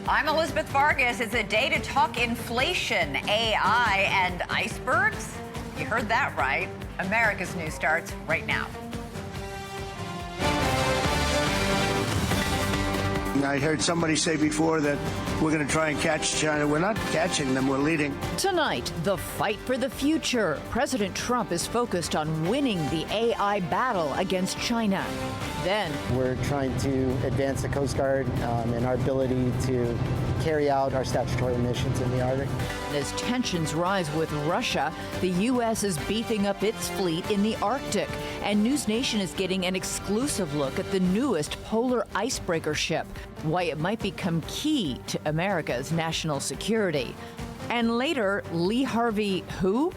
I'm Elizabeth Vargas. It's a day to talk inflation, AI, and icebergs. You heard that right. America's News starts right now. I heard somebody say before that we're going to try and catch China. We're not catching them, we're leading. Tonight, the fight for the future. President Trump is focused on winning the AI battle against China. Then, we're trying to advance the Coast Guard and our ability to carry out our statutory missions in the Arctic. as tensions rise with Russia, the U.S. is beefing up its fleet in the Arctic. And NewsNation is getting an exclusive look at the newest polar icebreaker ship, why it might become key to America's national security. And later, Lee Harvey who?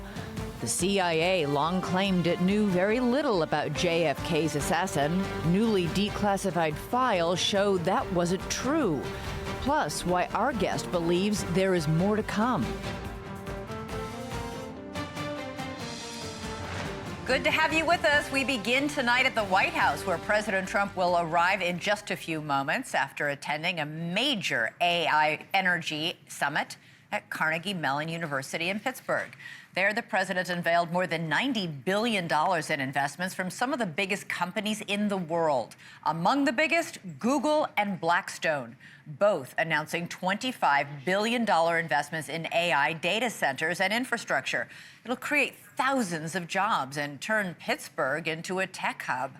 The CIA long claimed it knew very little about JFK's assassin. Newly declassified files show that wasn't true. Plus, why our guest believes there is more to come. Good to have you with us. We begin tonight at the White House, where President Trump will arrive in just a few moments after attending a major AI energy summit at Carnegie Mellon University in Pittsburgh. There, the president unveiled more than $90 billion in investments from some of the biggest companies in the world. Among the biggest, Google and Blackstone, both announcing $25 billion investments in AI data centers and infrastructure. It'll create thousands of jobs and turn Pittsburgh into a tech hub.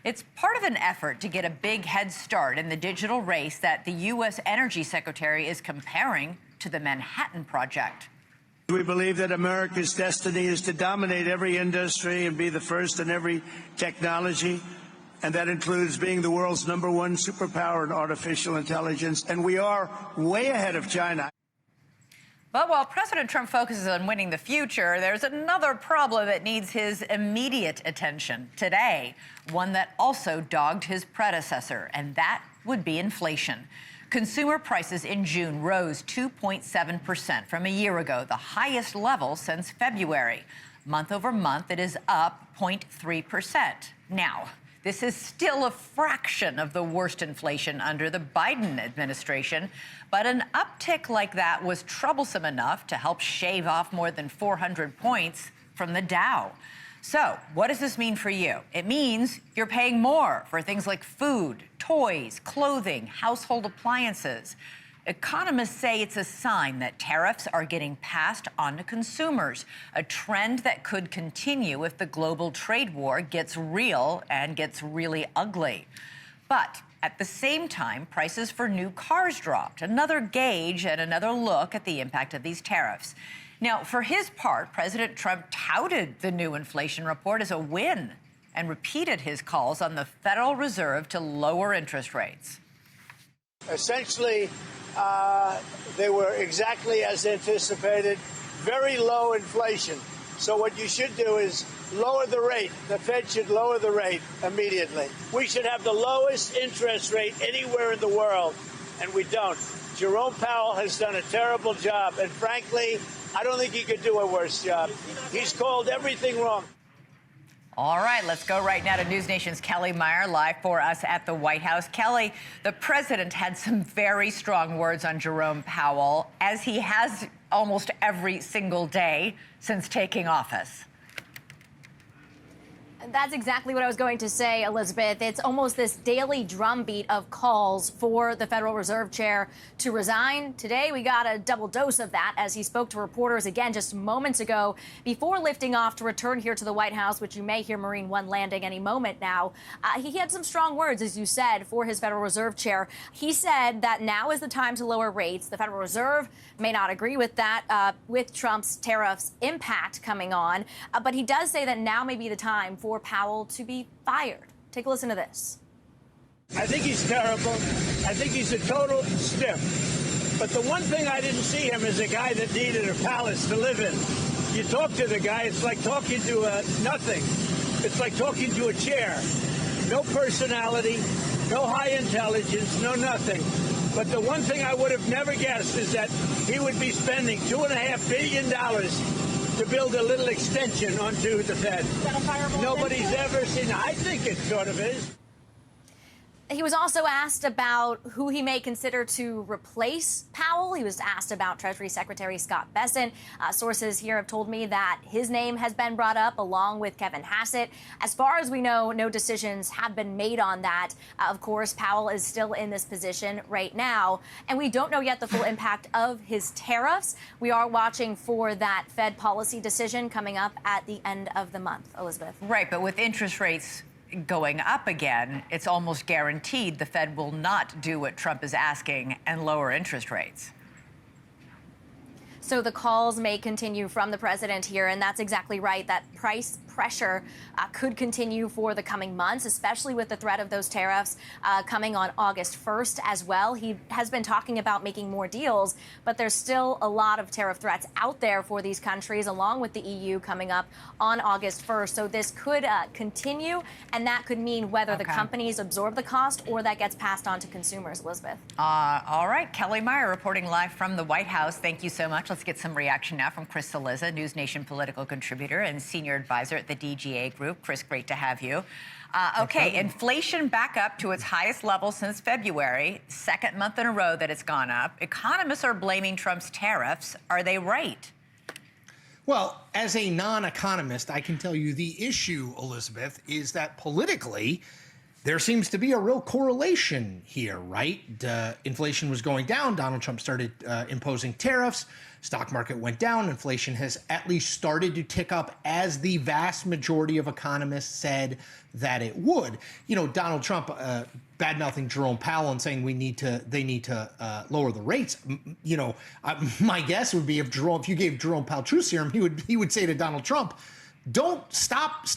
It's part of an effort to get a big head start in the digital race that the U.S. Energy Secretary is comparing to the Manhattan Project. We believe that America's destiny is to dominate every industry and be the first in every technology, and that includes being the world's #1 superpower in artificial intelligence, and we are way ahead of China. But while President Trump focuses on winning the future, there's another problem that needs his immediate attention today, one that also dogged his predecessor, and that would be inflation. Consumer prices in June rose 2.7% from a year ago, the highest level since February. Month over month, it is up 0.3%. Now, this is still a fraction of the worst inflation under the Biden administration, but an uptick like that was troublesome enough to help shave off more than 400 points from the Dow. So, what does this mean for you? It means you're paying more for things like food, toys, clothing, household appliances. Economists say it's a sign that tariffs are getting passed on to consumers, a trend that could continue if the global trade war gets real and gets really ugly. But at the same time, prices for new cars dropped, another gauge and another look at the impact of these tariffs. Now, for his part, President Trump touted the new inflation report as a win and repeated his calls on the Federal Reserve to lower interest rates. Essentially, they were exactly as anticipated, very low inflation. So what you should do is lower the rate. The Fed should lower the rate immediately. We should have the lowest interest rate anywhere in the world, and we don't. Jerome Powell has done a terrible job, and frankly, I don't think he could do a worse job. He's called everything wrong. All right, let's go right now to NewsNation's Kelly Meyer, live for us at the White House. Kelly, the president had some very strong words on Jerome Powell, as he has almost every single day since taking office. That's exactly what I was going to say, Elizabeth. It's almost this daily drumbeat of calls for the Federal Reserve Chair to resign. Today, we got a double dose of that as he spoke to reporters again just moments ago before lifting off to return here to the White House, which you may hear Marine One landing any moment now. He had some strong words, as you said, for his Federal Reserve Chair. He said that now is the time to lower rates. The Federal Reserve may not agree with that, with Trump's tariffs impact coming on, but he does say that now may be the time for Powell to be fired. Take a listen to this. I think he's terrible. I think he's a total stiff. But the one thing I didn't see him as a guy that needed a palace to live in. You talk to the guy, it's like talking to nothing. It's like talking to a chair. No personality, no high intelligence, no nothing. But the one thing I would have never guessed is that he would be spending $2.5 billion to build a little extension onto the Fed. Nobody's ever seen. I think it sort of is. He was also asked about who he may consider to replace Powell. He was asked about Treasury Secretary Scott Bessent. Sources here have told me that his name has been brought up along with Kevin Hassett. As far as we know, no decisions have been made on that. Of course, Powell is still in this position right now, and we don't know yet the full impact of his tariffs. We are watching for that Fed policy decision coming up at the end of the month. Elizabeth. Right, but with interest rates going up again, it's almost guaranteed the Fed will not do what Trump is asking and lower interest rates. So the calls may continue from the president here, and that's exactly right. That price pressure could continue for the coming months, especially with the threat of those tariffs coming on August 1st as well. He has been talking about making more deals, but there's still a lot of tariff threats out there for these countries, along with the EU coming up on August 1st. So this could continue, and that could mean whether the companies absorb the cost or that gets passed on to consumers. Elizabeth. All right, Kelly Meyer reporting live from the White House. Thank you so much. Let's get some reaction now from Chris Cillizza, NewsNation political contributor and senior advisor at the DGA Group. Chris, great to have you. Okay, inflation back up to its highest level since February, second month in a row that it's gone up. Economists are blaming Trump's tariffs. Are they right? Well, as a non-economist, I can tell you the issue, Elizabeth, is that politically, there seems to be a real correlation here, right? Inflation was going down. Donald Trump started imposing tariffs. Stock market went down. Inflation has at least started to tick up, as the vast majority of economists said that it would. You know, Donald Trump bad-mouthing Jerome Powell and saying they need to lower the rates. You know, my guess would be if you gave Jerome Powell truth serum, he would say to Donald Trump, don't stop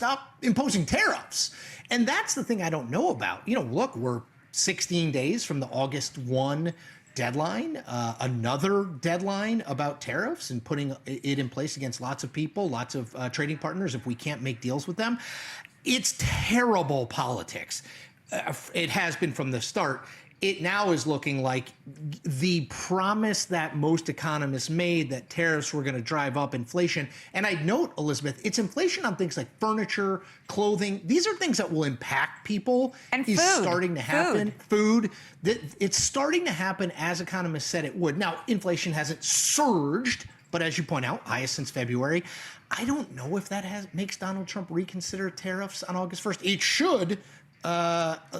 imposing tariffs. And that's the thing I don't know about. You know, look, we're 16 days from the August 1 deadline, another deadline about tariffs and putting it in place against lots of people, lots of trading partners if we can't make deals with them. It's terrible politics. It has been from the start. It now is looking like the promise that most economists made that tariffs were going to drive up inflation. And I'd note, Elizabeth, it's inflation on things like furniture, clothing. These are things that will impact people. And is food. Starting to happen. Food. It's starting to happen as economists said it would. Now, inflation hasn't surged, but as you point out, highest since February. I don't know if that makes Donald Trump reconsider tariffs on August 1st. It should.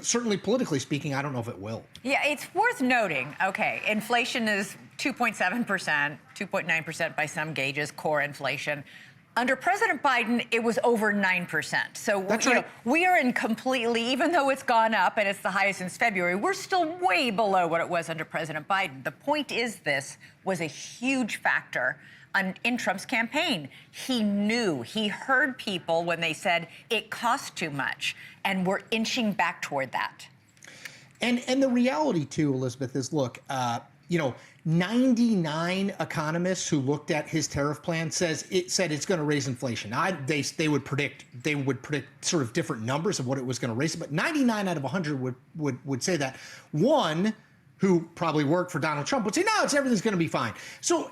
Certainly politically speaking, I don't know if it will. Yeah, it's worth noting, okay, inflation is 2.7%, 2.9% by some gauges, core inflation. Under President Biden, it was over 9%. So That's right. We are in completely, even though it's gone up and it's the highest since February, we're still way below what it was under President Biden. The point is this was a huge factor in Trump's campaign. He knew, he heard people when they said it cost too much, and we're inching back toward that. And the reality too, Elizabeth, is look, 99 economists who looked at his tariff plan said it's going to raise inflation. They would predict sort of different numbers of what it was going to raise, but 99 out of 100 would say that. One who probably worked for Donald Trump would say, no, everything's going to be fine. So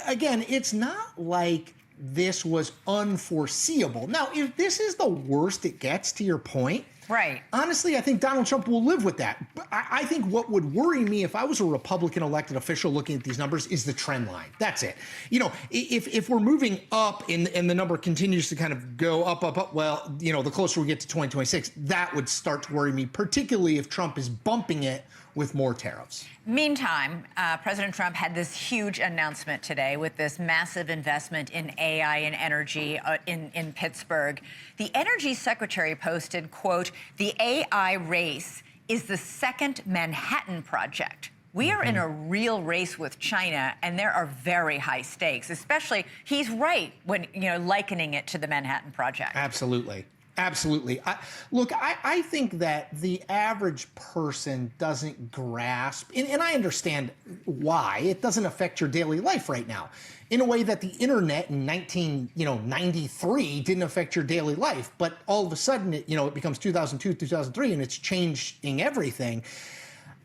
again, it's not like this was unforeseeable. Now, if this is the worst it gets, to your point, right? Honestly, I think Donald Trump will live with that. But I think what would worry me if I was a Republican elected official looking at these numbers is the trend line. That's it. You know, if we're moving up and the number continues to kind of go up, well, you know, the closer we get to 2026, that would start to worry me, particularly if Trump is bumping it with more tariffs. Meantime, President Trump had this huge announcement today with this massive investment in AI and energy in Pittsburgh. The energy secretary posted, quote, "The AI race is the second Manhattan Project. We are in a real race with China, and there are very high stakes, especially," he's right when, likening it to the Manhattan Project. Absolutely. Absolutely. I think that the average person doesn't grasp, and I understand why. It doesn't affect your daily life right now in a way that the internet in 1993 didn't affect your daily life. But all of a sudden, it becomes 2002, 2003, and it's changing everything.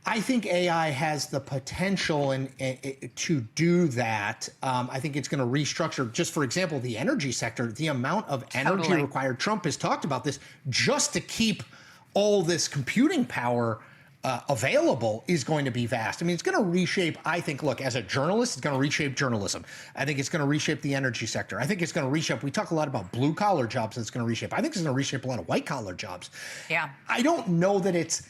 I think AI has the potential to do that. I think it's going to restructure, just for example, the energy sector, the amount of energy required. Trump has talked about this just to keep all this computing power available is going to be vast. I mean, it's going to reshape, I think, look, as a journalist, it's going to reshape journalism. I think it's going to reshape the energy sector. I think it's going to reshape, we talk a lot about blue collar jobs, and it's going to reshape. I think it's going to reshape a lot of white collar jobs. Yeah. I don't know that it's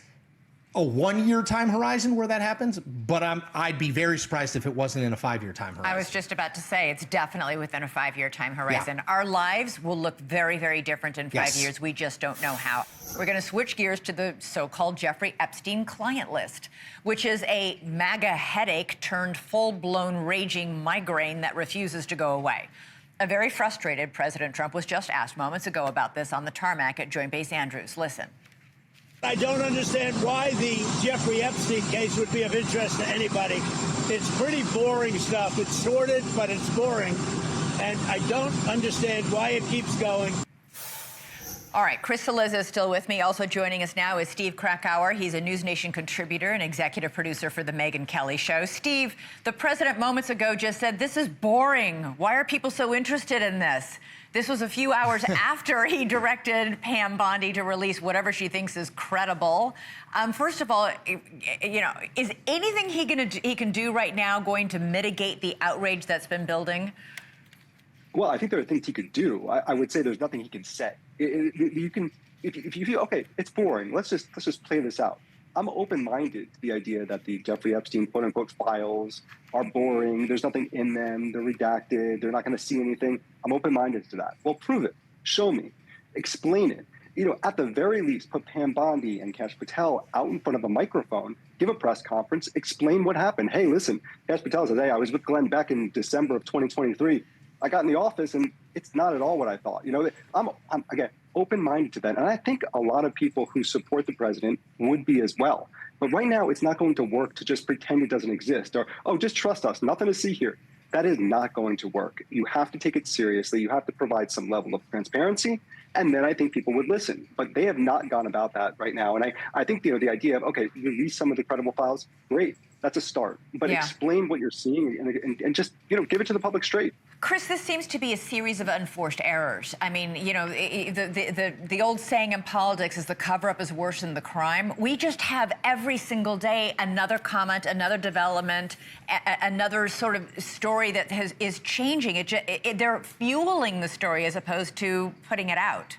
a 1 year time horizon where that happens, but I'd be very surprised if it wasn't in a 5 year time horizon. I was just about to say it's definitely within a 5 year time horizon. Yeah. Our lives will look very, very different in 5 Yes. years. We just don't know how. We're going to switch gears to the so-called Jeffrey Epstein client list, which is a MAGA headache turned full-blown raging migraine that refuses to go away. A very frustrated President Trump was just asked moments ago about this on the tarmac at Joint Base Andrews. Listen. I don't understand why the Jeffrey Epstein case would be of interest to anybody. It's pretty boring stuff. It's sordid, but it's boring. And I don't understand why it keeps going. All right, Chris Cillizza is still with me. Also joining us now is Steve Crackour. He's a NewsNation contributor and executive producer for The Megyn Kelly Show. Steve, the president moments ago just said, this is boring. Why are people so interested in this? This was a few hours after he directed Pam Bondi to release whatever she thinks is credible. First of all, you know, is anything he can do right now going to mitigate the outrage that's been building? Well, I think there are things he could do. I would say there's nothing he can say. You can, if you feel okay, it's boring. Let's just play this out. I'm open-minded to the idea that the Jeffrey Epstein quote-unquote files are boring. There's nothing in them. They're redacted. They're not going to see anything. I'm open-minded to that. Well, prove it. Show me. Explain it. You know, at the very least, put Pam Bondi and Kash Patel out in front of a microphone, give a press conference, explain what happened. Hey, listen, Kash Patel says, hey, I was with Glenn Beck in December of 2023. I got in the office and it's not at all what I thought. You know, I'm again, open-minded to that. And I think a lot of people who support the president would be as well. But right now, it's not going to work to just pretend it doesn't exist or, oh, just trust us, nothing to see here. That is not going to work. You have to take it seriously. You have to provide some level of transparency. And then I think people would listen. But they have not gone about that right now. And I think, you know, the idea of, okay, release some of the credible files, great. That's a start. But explain what you're seeing and just, you know, give it to the public straight. Chris, this seems to be a series of unforced errors. I mean, you know, the old saying in politics is the cover-up is worse than the crime. We just have every single day another comment, another development, another sort of story that is changing. They're fueling the story as opposed to putting it out.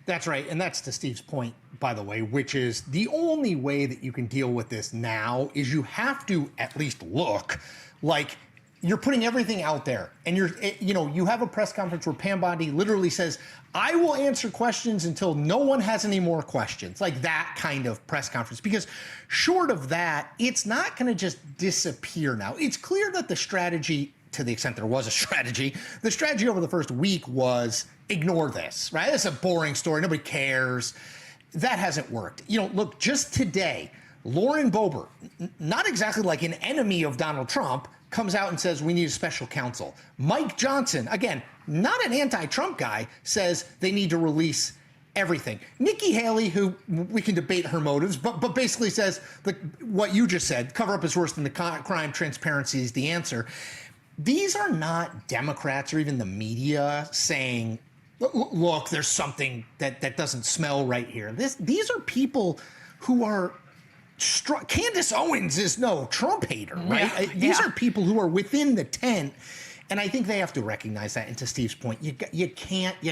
That's right. And that's to Steve's point, by the way, which is the only way that you can deal with this now is you have to at least look like you're putting everything out there. And you have a press conference where Pam Bondi literally says, I will answer questions until no one has any more questions. Like that kind of press conference. Because short of that, it's not going to just disappear now. It's clear that the strategy, to the extent there was a strategy, the strategy over the first week was ignore this, right? It's a boring story. Nobody cares. That hasn't worked. You know, look, just today, Lauren Boebert, not exactly like an enemy of Donald Trump, comes out and says we need a special counsel. Mike Johnson, again, not an anti-Trump guy, says they need to release everything. Nikki Haley, who we can debate her motives, but basically says what you just said, cover up is worse than the crime, transparency is the answer. These are not Democrats or even the media saying, look, there's something that doesn't smell right here. These are people who are Candace Owens is no Trump hater, right? Yeah, These are people who are within the tent, and I think they have to recognize that. And to Steve's point, you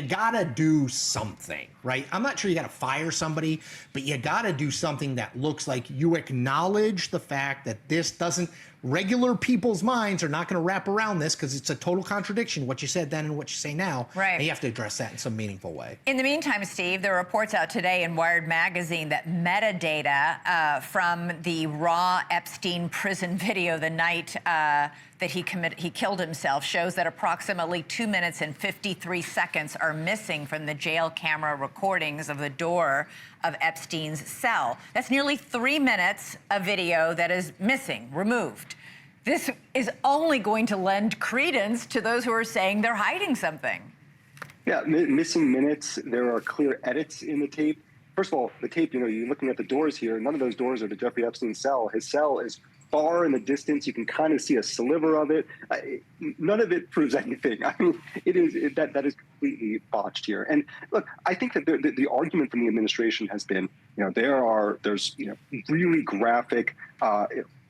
gotta do something, right? I'm not sure you gotta fire somebody, but you gotta do something that looks like you acknowledge the fact that this doesn't, regular people's minds are not gonna wrap around this because it's a total contradiction, what you said then and what you say now. Right. And you have to address that in some meaningful way. In the meantime, Steve, there are reports out today in Wired magazine that metadata from the raw Epstein prison video the night that he killed himself shows that approximately 2 minutes and 53 seconds are missing from the jail camera recordings of the door of Epstein's cell. That's nearly 3 minutes of video that is missing, removed. This is only going to lend credence to those who are saying they're hiding something. Yeah, missing minutes. There are clear edits in the tape. First of all, the tape, you know, you're looking at the doors here. None of those doors are to Jeffrey Epstein's cell. His cell is far in the distance. You can kind of see a sliver of it. None of it proves anything. I mean, that is completely botched here. And look, I think that the argument from the administration has been, There's really graphic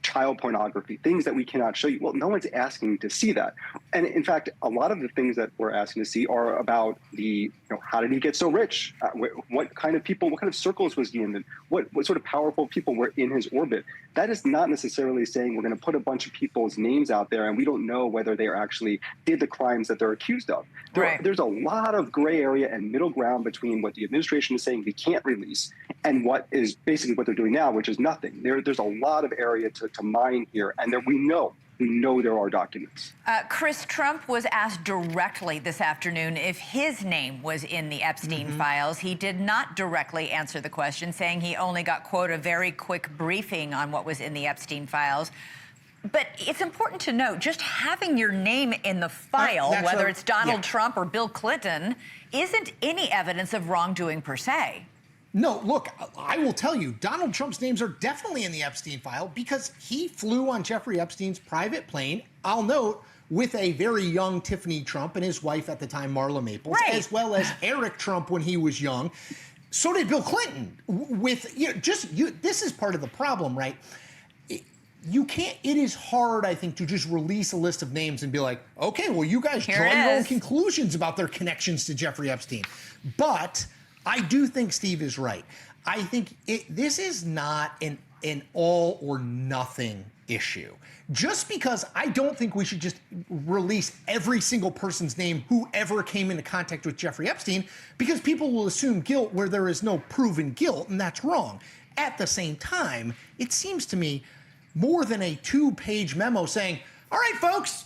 child pornography, things that we cannot show you. Well, no one's asking to see that. And in fact, a lot of the things that we're asking to see are about how did he get so rich? What kind of people, what kind of circles was he in? And what sort of powerful people were in his orbit? That is not necessarily saying we're going to put a bunch of people's names out there and we don't know whether they actually did the crimes that they're accused of. There's a lot of gray area and middle ground between what the administration is saying we can't release and what is basically what they're doing now, which is nothing. There's a lot of area to mine here, and that we know there are documents. Chris, Trump was asked directly this afternoon if his name was in the Epstein files. He did not directly answer the question, saying he only got, quote, a very quick briefing on what was in the Epstein files. But it's important to note, just having your name in the file, whether it's Donald Trump or Bill Clinton, isn't any evidence of wrongdoing per se. No, look, I will tell you, Donald Trump's names are definitely in the Epstein file because he flew on Jeffrey Epstein's private plane, I'll note, with a very young Tiffany Trump and his wife at the time, Marla Maples, as well as Eric Trump when he was young. So did Bill Clinton. This is part of the problem, right? It is hard, I think, to just release a list of names and be like, okay, well, you guys draw your own conclusions about their connections to Jeffrey Epstein. But I do think Steve is right. I think this is not an all or nothing issue. Just because I don't think we should just release every single person's name who ever came into contact with Jeffrey Epstein, because people will assume guilt where there is no proven guilt, and that's wrong. At the same time, it seems to me more than a 2-page memo saying, all right, folks,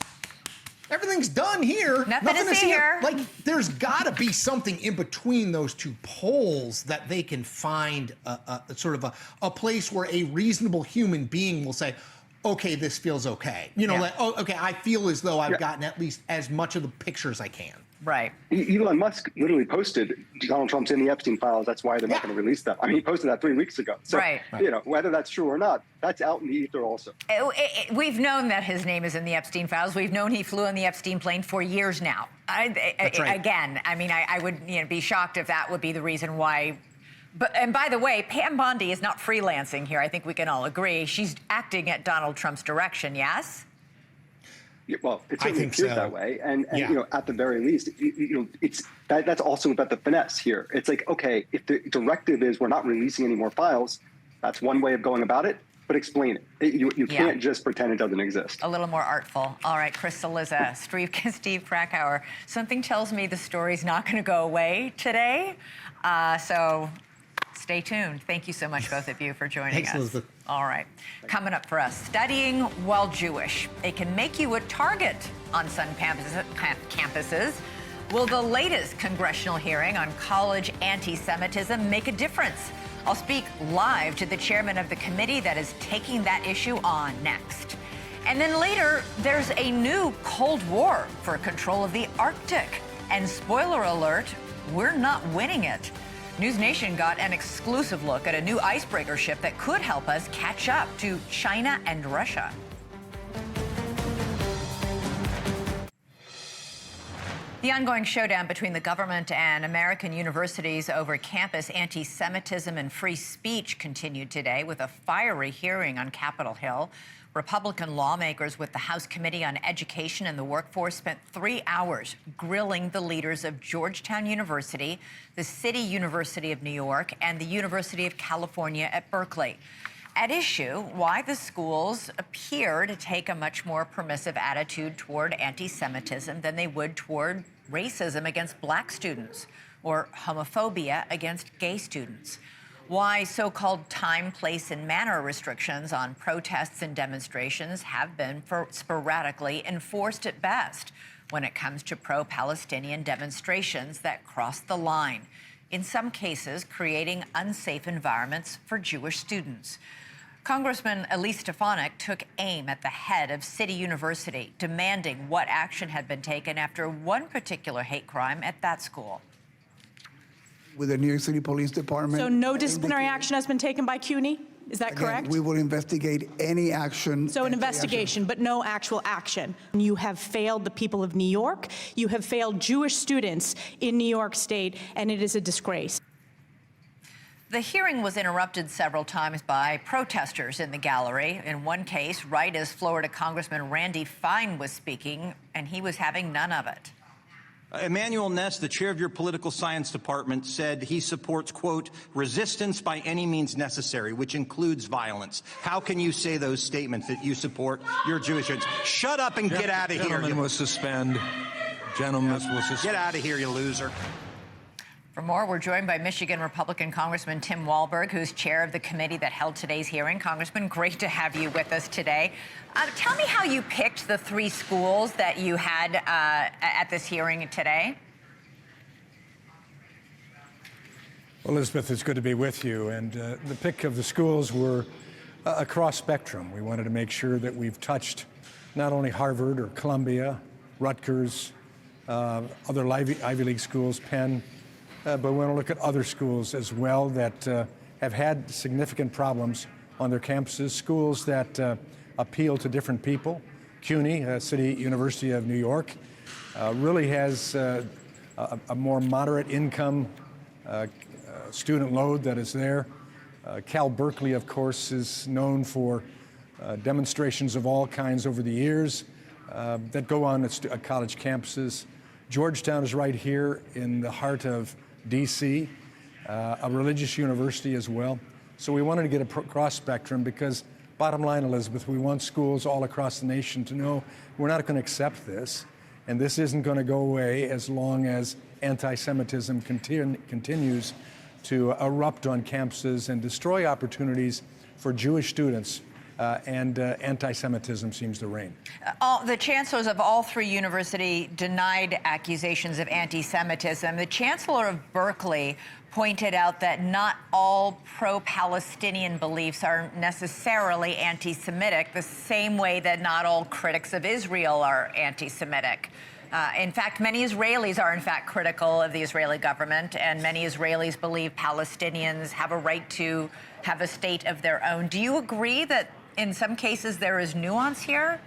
everything's done here. Nothing to see here. Like, there's got to be something in between those two poles that they can find a place where a reasonable human being will say, okay, this feels okay. Like, oh, okay, I feel as though I've gotten at least as much of the picture as I can. Right. Elon Musk literally posted Donald Trump's in the Epstein files. That's why they're not going to release them. I mean, he posted that 3 weeks ago. So, whether that's true or not, that's out in the ether also. We've known that his name is in the Epstein files. We've known he flew on the Epstein plane for years now. Again, I mean, I would be shocked if that would be the reason why. And by the way, Pam Bondi is not freelancing here. I think we can all agree. She's acting at Donald Trump's direction, yes? Well, it certainly appears that way, and at the very least, it's that's also about the finesse here. It's like, okay, if the directive is we're not releasing any more files, that's one way of going about it, but explain it. You can't just pretend it doesn't exist. A little more artful. All right, Chris Cillizza, Steve Crackour. Something tells me the story's not going to go away today, so stay tuned. Thank you so much, both of you, for joining us. Elizabeth. All right. Coming up for us, studying while Jewish. It can make you a target on some campuses. Will the latest congressional hearing on college anti-Semitism make a difference? I'll speak live to the chairman of the committee that is taking that issue on next. And then later, there's a new Cold War for control of the Arctic. And spoiler alert, we're not winning it. NewsNation got an exclusive look at a new icebreaker ship that could help us catch up to China and Russia. The ongoing showdown between the government and American universities over campus anti-Semitism and free speech continued today with a fiery hearing on Capitol Hill. Republican lawmakers with the House Committee on Education and the Workforce spent 3 hours grilling the leaders of Georgetown University, the City University of New York, and the University of California at Berkeley. At issue, why the schools appear to take a much more permissive attitude toward anti-Semitism than they would toward racism against black students or homophobia against gay students. Why so-called time, place, and manner restrictions on protests and demonstrations have been sporadically enforced at best when it comes to pro-Palestinian demonstrations that cross the line, in some cases creating unsafe environments for Jewish students. Congressman Elise Stefanik took aim at the head of City University, demanding what action had been taken after one particular hate crime at that school. With the New York City Police Department. So no disciplinary action has been taken by CUNY? Is that correct? We will investigate any action. So an investigation, but no actual action. You have failed the people of New York. You have failed Jewish students in New York State, and it is a disgrace. The hearing was interrupted several times by protesters in the gallery. In one case, right as Florida Congressman Randy Fine was speaking, and he was having none of it. Emmanuel Ness, the chair of your political science department, said he supports, quote, resistance by any means necessary, which includes violence. How can you say those statements that you support your Jewish friends? Shut up and get out of here. Gentlemen will suspend. Gentlemen will suspend. Get out of here, you loser. For more, we're joined by Michigan Republican Congressman Tim Walberg, who's chair of the committee that held today's hearing. Congressman, great to have you with us today. Tell me how you picked the 3 schools that you had at this hearing today. Well, Elizabeth, it's good to be with you. And the pick of the schools were across spectrum. We wanted to make sure that we've touched not only Harvard or Columbia, Rutgers, other Ivy League schools, Penn, but we want to look at other schools as well that have had significant problems on their campuses, schools that appeal to different people. CUNY, City University of New York, really has a more moderate income student load that is there. Cal Berkeley, of course, is known for demonstrations of all kinds over the years that go on at college campuses. Georgetown is right here in the heart of D.C., a religious university as well. So we wanted to get a cross spectrum because, bottom line, Elizabeth, we want schools all across the nation to know we're not going to accept this, and this isn't going to go away as long as anti-Semitism continues to erupt on campuses and destroy opportunities for Jewish students. And anti-Semitism seems to reign. The chancellors of all 3 universities denied accusations of anti-Semitism. The chancellor of Berkeley pointed out that not all pro-Palestinian beliefs are necessarily anti-Semitic, the same way that not all critics of Israel are anti-Semitic. In fact, many Israelis are, in fact, critical of the Israeli government, and many Israelis believe Palestinians have a right to have a state of their own. Do you agree that in some cases there is nuance here?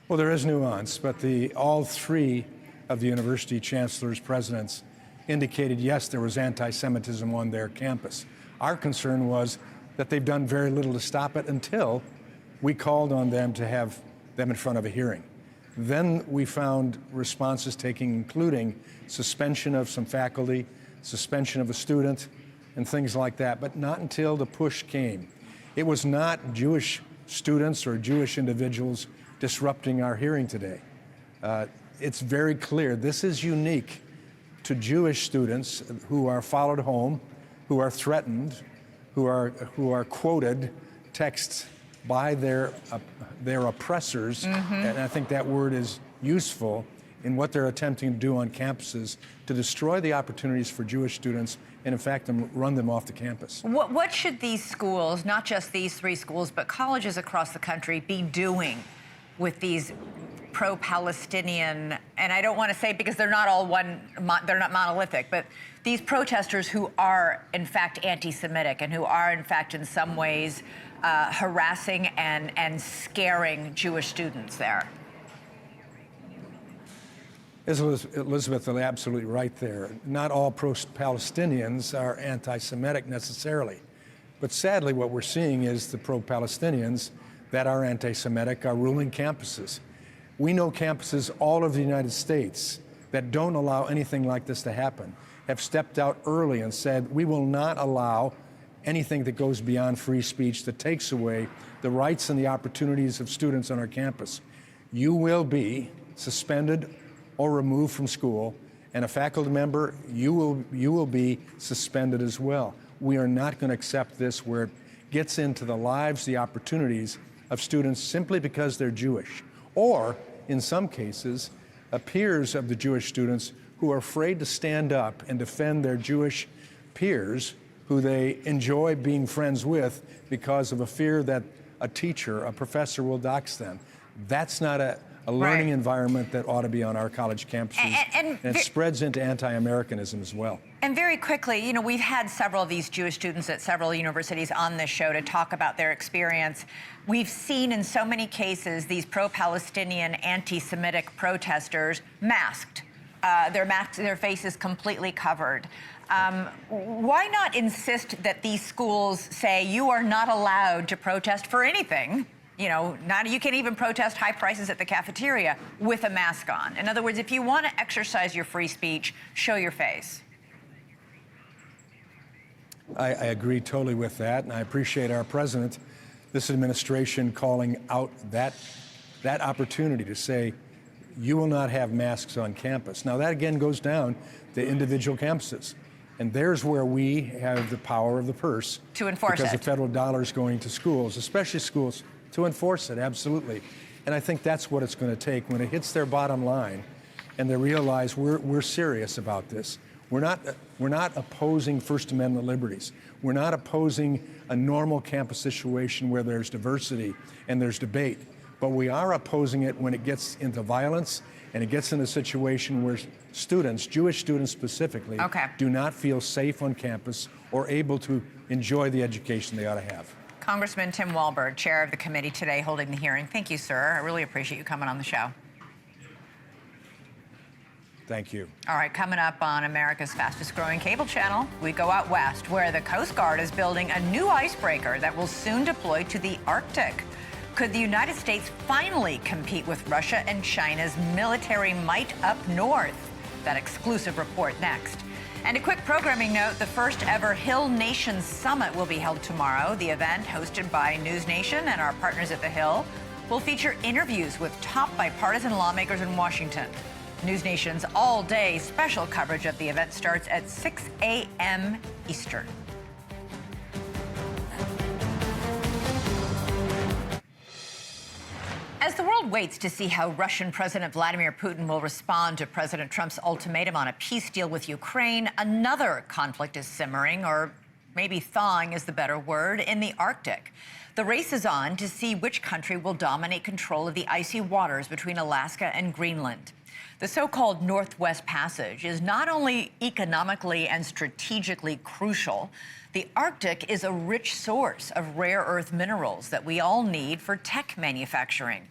Well, there is nuance, but all 3 of the university chancellors, presidents, indicated, yes, there was anti-Semitism on their campus. Our concern was that they've done very little to stop it until we called on them to have them in front of a hearing. Then we found responses including suspension of some faculty, suspension of a student, and things like that, but not until the push came. It was not Jewish students or Jewish individuals disrupting our hearing today. It's very clear this is unique to Jewish students who are followed home, who are threatened, who are quoted texts by their oppressors, and I think that word is useful in what they're attempting to do on campuses to destroy the opportunities for Jewish students and, in fact, run them off the campus. What should these schools, not just these 3 schools, but colleges across the country, be doing with these pro-Palestinian, and I don't want to say because they're not all they're not monolithic, but these protesters who are, in fact, anti-Semitic and who are, in fact, in some ways harassing and scaring Jewish students there? Elizabeth is absolutely right there. Not all pro-Palestinians are anti-Semitic necessarily. But sadly, what we're seeing is the pro-Palestinians that are anti-Semitic are ruling campuses. We know campuses all over the United States that don't allow anything like this to happen, have stepped out early and said, we will not allow anything that goes beyond free speech that takes away the rights and the opportunities of students on our campus. You will be suspended or removed from school, and a faculty member, you will be suspended as well. We are not going to accept this where it gets into the lives, the opportunities of students simply because they're Jewish, or in some cases, peers of the Jewish students who are afraid to stand up and defend their Jewish peers who they enjoy being friends with because of a fear that a teacher, a professor will dox them. That's not a learning environment that ought to be on our college campuses, and it spreads into anti-Americanism as well. And very quickly, you know, we've had several of these Jewish students at several universities on this show to talk about their experience. We've seen in so many cases these pro-Palestinian, anti-Semitic protesters masked, their face is completely covered. Why not insist that these schools say you are not allowed to protest for anything? You know, you can't even protest high prices at the cafeteria with a mask on. In other words, if you want to exercise your free speech, show your face. I agree totally with that, and I appreciate our president, this administration, calling out that opportunity to say, you will not have masks on campus. Now, that again goes down to individual campuses. And there's where we have the power of the purse. To enforce it. Because the federal dollars going to schools, especially schools, to enforce it, absolutely. And I think that's what it's going to take when it hits their bottom line and they realize we're serious about this. We're not opposing First Amendment liberties. We're not opposing a normal campus situation where there's diversity and there's debate. But we are opposing it when it gets into violence and it gets in a situation where students, Jewish students specifically, do not feel safe on campus or able to enjoy the education they ought to have. Congressman Tim Walberg, chair of the committee today holding the hearing. Thank you, sir. I really appreciate you coming on the show. Thank you. All right, coming up on America's fastest growing cable channel, we go out west where the Coast Guard is building a new icebreaker that will soon deploy to the Arctic. Could the United States finally compete with Russia and China's military might up north? That exclusive report next. And a quick programming note, the first ever Hill Nation Summit will be held tomorrow. The event, hosted by NewsNation and our partners at the Hill, will feature interviews with top bipartisan lawmakers in Washington. NewsNation's all-day special coverage of the event starts at 6 a.m. Eastern. As the world waits to see how Russian President Vladimir Putin will respond to President Trump's ultimatum on a peace deal with Ukraine, another conflict is simmering, or maybe thawing is the better word, in the Arctic. The race is on to see which country will dominate control of the icy waters between Alaska and Greenland. The so-called Northwest Passage is not only economically and strategically crucial, the Arctic is a rich source of rare earth minerals that we all need for tech manufacturing.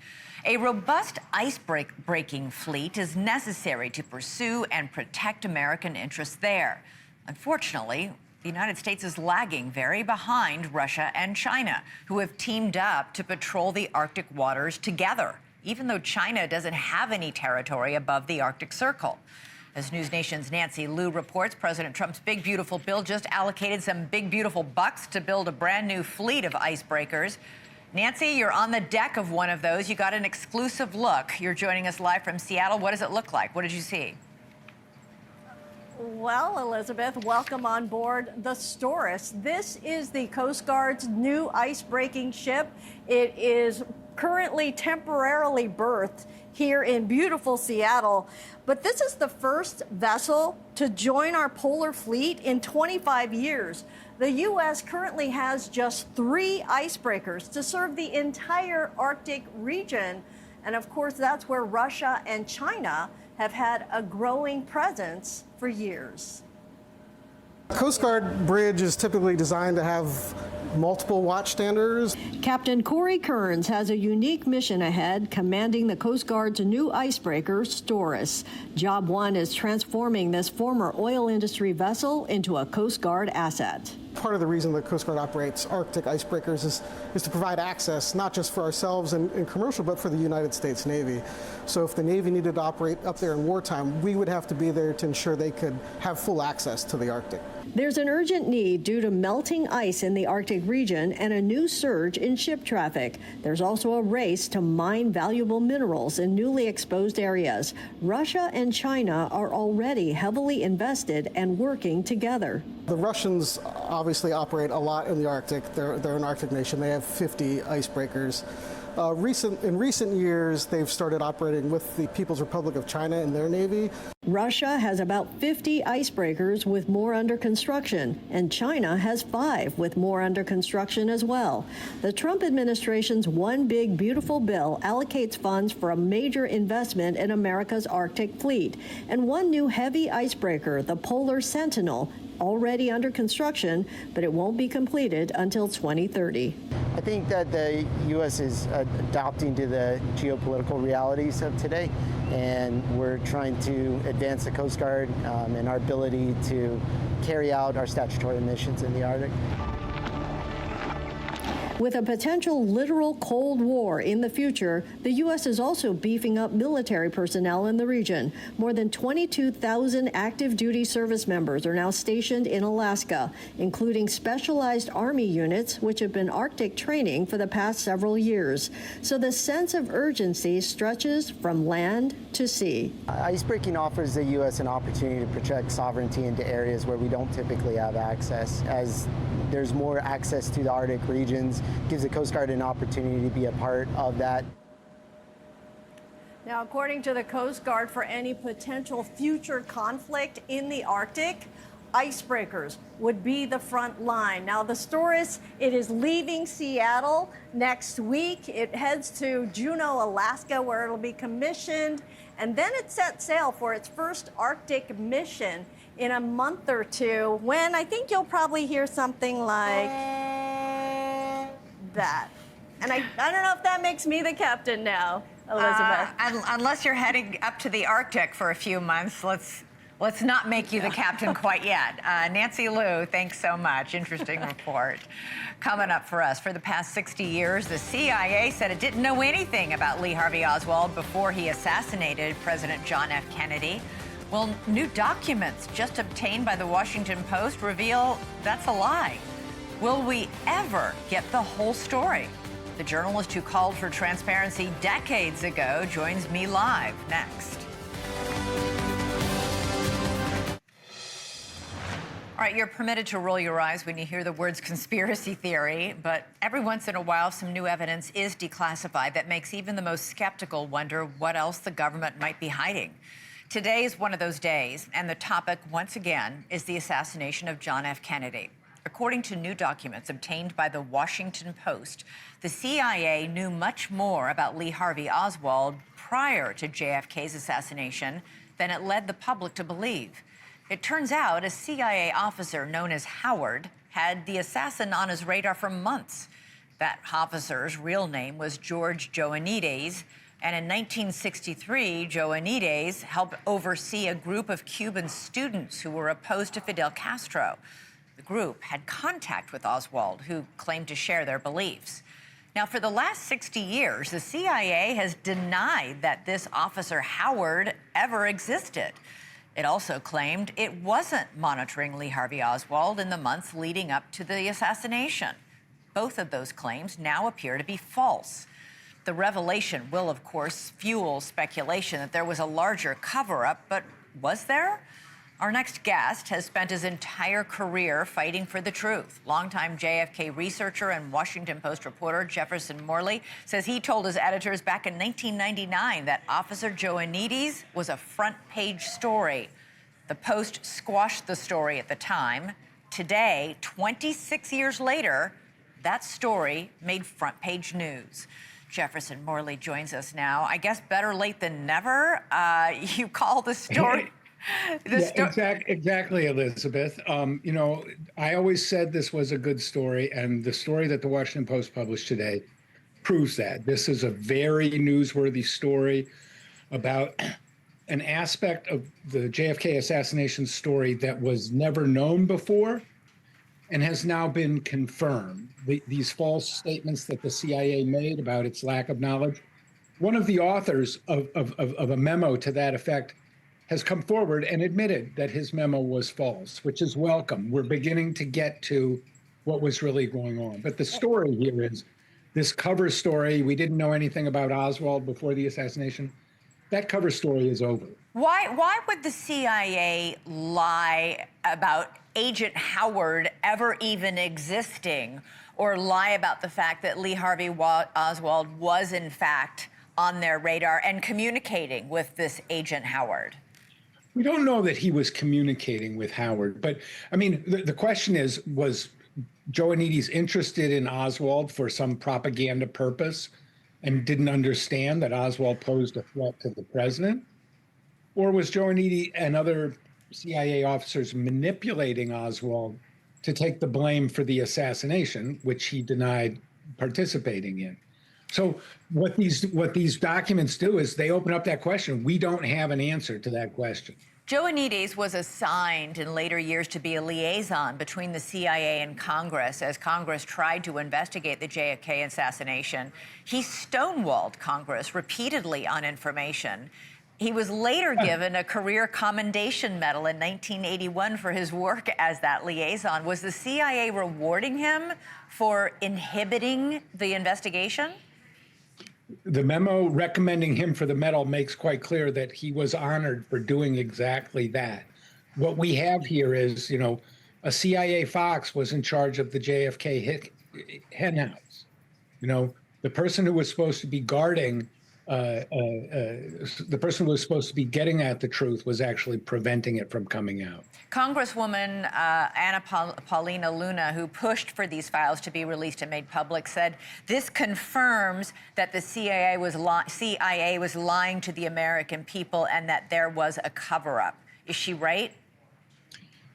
A robust ice-breaking fleet is necessary to pursue and protect American interests there. Unfortunately, the United States is lagging very behind Russia and China, who have teamed up to patrol the Arctic waters together, even though China doesn't have any territory above the Arctic Circle. As NewsNation's Nancy Liu reports, President Trump's Big Beautiful Bill just allocated some big, beautiful bucks to build a brand new fleet of icebreakers. Nancy, you're on the deck of one of those. You got an exclusive look. You're joining us live from Seattle. What does it look like? What did you see? Well, Elizabeth, welcome on board the Storis. This is the Coast Guard's new ice-breaking ship. It is currently temporarily berthed here in beautiful Seattle, but this is the first vessel to join our polar fleet in 25 years. The U.S. currently has just 3 icebreakers to serve the entire Arctic region, and of course that's where Russia and China have had a growing presence for years. Coast Guard bridge is typically designed to have multiple watchstanders. Captain Corey Kearns has a unique mission ahead, commanding the Coast Guard's new icebreaker, Storis. Job 1 is transforming this former oil industry vessel into a Coast Guard asset. Part of the reason the Coast Guard operates Arctic icebreakers is to provide access, not just for ourselves and commercial, but for the United States Navy. So if the Navy needed to operate up there in wartime, we would have to be there to ensure they could have full access to the Arctic. There's an urgent need due to melting ice in the Arctic region and a new surge in ship traffic. There's also a race to mine valuable minerals in newly exposed areas. Russia and China are already heavily invested and working together. The Russians obviously operate a lot in the Arctic. They're an Arctic nation. They have 50 icebreakers. In recent years, they've started operating with the People's Republic of China and their Navy. Russia has about 50 icebreakers with more under construction, and China has 5 with more under construction as well. The Trump administration's One Big Beautiful Bill allocates funds for a major investment in America's Arctic fleet, and one new heavy icebreaker, the Polar Sentinel, already under construction, but it won't be completed until 2030. I think that the U.S. is adapting to the geopolitical realities of today, and we're trying to advance the Coast Guard and our ability to carry out our statutory missions in the Arctic. With a potential literal Cold War in the future, the U.S. is also beefing up military personnel in the region. More than 22,000 active duty service members are now stationed in Alaska, including specialized Army units, which have been Arctic training for the past several years. So the sense of urgency stretches from land to sea. Icebreaking offers the U.S. an opportunity to project sovereignty into areas where we don't typically have access. As there's more access to the Arctic regions, gives the Coast Guard an opportunity to be a part of that. Now, according to the Coast Guard, for any potential future conflict in the Arctic, icebreakers would be the front line. Now, the Storis, it is leaving Seattle next week. It heads to Juneau, Alaska, where it'll be commissioned, and then it sets sail for its first Arctic mission in a month or two, when I think you'll probably hear something like that. And I don't know if that makes me the captain now, Elizabeth. Unless you're heading up to the Arctic for a few months, let's not make you the captain quite yet. Nancy Liu, thanks so much. Interesting report. Coming up for us, for the past 60 years, the CIA said it didn't know anything about Lee Harvey Oswald before he assassinated President John F. Kennedy. Well, new documents just obtained by the Washington Post reveal that's a lie. Will we ever get the whole story? The journalist who called for transparency decades ago joins me live next. All right, you're permitted to roll your eyes when you hear the words conspiracy theory, but every once in a while, some new evidence is declassified that makes even the most skeptical wonder what else the government might be hiding. Today is one of those days, and the topic, once again, is the assassination of John F. Kennedy. According to new documents obtained by the Washington Post, the CIA knew much more about Lee Harvey Oswald prior to JFK's assassination than it led the public to believe. It turns out a CIA officer known as Howard had the assassin on his radar for months. That officer's real name was George Joanides, and in 1963, Joanides helped oversee a group of Cuban students who were opposed to Fidel Castro. The group had contact with Oswald, who claimed to share their beliefs. Now, for the last 60 years, the CIA has denied that this officer, Howard, ever existed. It also claimed it wasn't monitoring Lee Harvey Oswald in the months leading up to the assassination. Both of those claims now appear to be false. The revelation will, of course, fuel speculation that there was a larger cover-up, but was there? Our next guest has spent his entire career fighting for the truth. Longtime JFK researcher and Washington Post reporter Jefferson Morley says he told his editors back in 1999 that Officer Joanides was a front-page story. The Post squashed the story at the time. Today, 26 years later, that story made front-page news. Jefferson Morley joins us now. I guess better late than never. You call the story... Exactly, Elizabeth. You know, I always said this was a good story, and the story that the Washington Post published today proves that. This is a very newsworthy story about an aspect of the JFK assassination story that was never known before and has now been confirmed. These false statements that the CIA made about its lack of knowledge. One of the authors of a memo to that effect has come forward and admitted that his memo was false, which is welcome. We're beginning to get to what was really going on. But the story here is this cover story. We didn't know anything about Oswald before the assassination. That cover story is over. Why would the CIA lie about Agent Howard ever even existing, or lie about the fact that Lee Harvey Oswald was, in fact, on their radar and communicating with this Agent Howard? We don't know that he was communicating with Howard, but I mean, the question is, was Joanides interested in Oswald for some propaganda purpose and didn't understand that Oswald posed a threat to the president? Or was Joanides and other CIA officers manipulating Oswald to take the blame for the assassination, which he denied participating in. So what these documents do is they open up that question. We don't have an answer to that question. Joanides was assigned in later years to be a liaison between the CIA and Congress as Congress tried to investigate the JFK assassination. He stonewalled Congress repeatedly on information. He was later given a Career Commendation Medal in 1981 for his work as that liaison. Was the CIA rewarding him for inhibiting the investigation? The memo recommending him for the medal makes quite clear that he was honored for doing exactly that. What we have here is, you know, a CIA Fox was in charge of the JFK henhouse. You know, the person who was supposed to be guarding, the person who was supposed to be getting at the truth was actually preventing it from coming out. Congresswoman Anna Paulina Luna, who pushed for these files to be released and made public, said this confirms that the CIA was lying to the American people and that there was a cover-up. Is she right?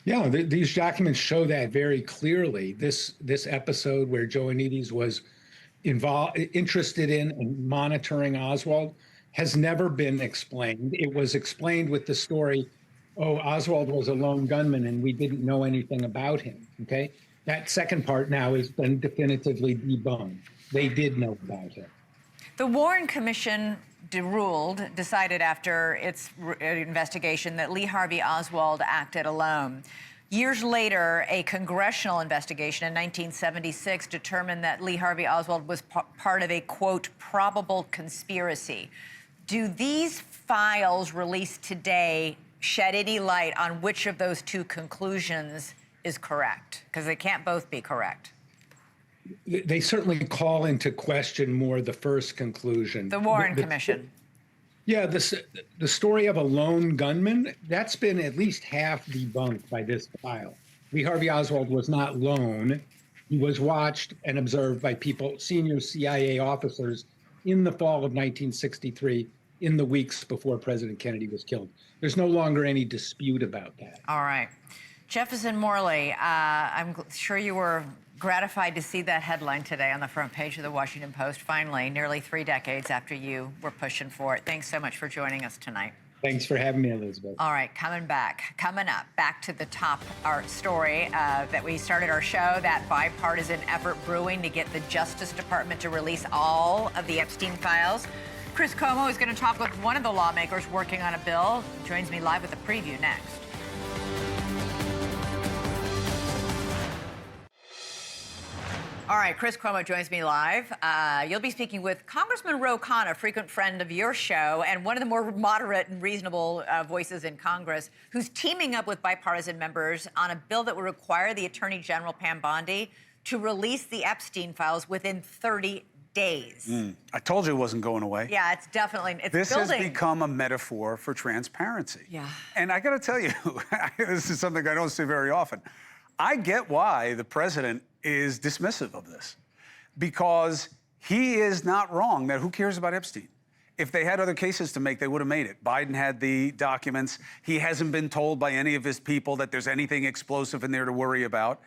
Yeah, these documents show that very clearly. This episode where Joanides was interested in and monitoring Oswald has never been explained. It was explained with the story, oh, Oswald was a lone gunman and we didn't know anything about him, okay? That second part now has been definitively debunked. They did know about him. The Warren Commission decided after its investigation that Lee Harvey Oswald acted alone. Years later, a congressional investigation in 1976 determined that Lee Harvey Oswald was part of a, quote, probable conspiracy. Do these files released today shed any light on which of those two conclusions is correct? Because they can't both be correct. They certainly call into question more the first conclusion. The Warren Commission. Yeah, the story of a lone gunman, that's been at least half debunked by this file. Lee Harvey Oswald was not lone. He was watched and observed by senior CIA officers in the fall of 1963, in the weeks before President Kennedy was killed. There's no longer any dispute about that. All right. Jefferson Morley, I'm sure you were gratified to see that headline today on the front page of the Washington Post, finally, nearly 3 decades after you were pushing for it. Thanks so much for joining us tonight. Thanks for having me, Elizabeth. All right, coming up, back to the top, our story that we started our show, that bipartisan effort brewing to get the Justice Department to release all of the Epstein files. Chris Cuomo is going to talk with one of the lawmakers working on a bill. He joins me live with a preview next. All right, Chris Cuomo joins me live. You'll be speaking with Congressman Ro Khanna, a frequent friend of your show, and one of the more moderate and reasonable voices in Congress, who's teaming up with bipartisan members on a bill that would require the Attorney General, Pam Bondi, to release the Epstein files within 30 days. I told you it wasn't going away. Yeah, it's definitely, it's this building. Has become a metaphor for transparency. Yeah. And I got to tell you, this is something I don't see very often. I get why the president is dismissive of this, because he is not wrong that who cares about Epstein? If they had other cases to make, they would have made it. Biden had the documents. He hasn't been told by any of his people that there's anything explosive in there to worry about.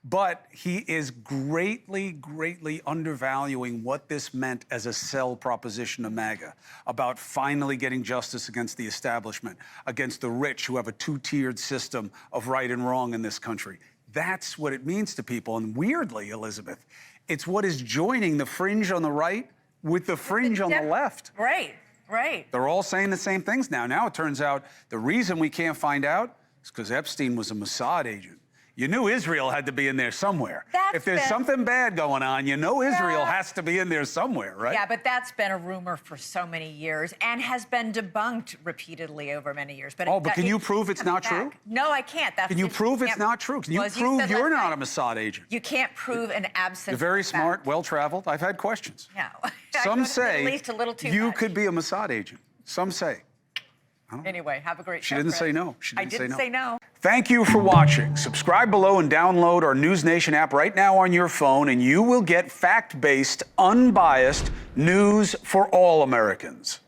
But he is greatly, greatly undervaluing what this meant as a sell proposition to MAGA about finally getting justice against the establishment, against the rich who have a two-tiered system of right and wrong in this country. That's what it means to people. And weirdly, Elizabeth, it's what is joining the fringe on the right with the fringe on the left. Right, right. They're all saying the same things now. Now it turns out the reason we can't find out is because Epstein was a Mossad agent. You knew Israel had to be in there somewhere. If there's something bad going on, you know Israel has to be in there somewhere, right? Yeah, but that's been a rumor for so many years and has been debunked repeatedly over many years. But but can you prove it's not true? No, I can't. Can you prove it's not true? Can you prove you're not a Mossad agent? You can't prove an absence. You're very smart, well-traveled. I've had questions. Yeah. Some say at least a little too you much. could be a Mossad agent. Some say. Anyway, have a great show. She didn't say no. She didn't say no. Thank you for watching. Subscribe below and download our NewsNation app right now on your phone, and you will get fact-based, unbiased news for all Americans.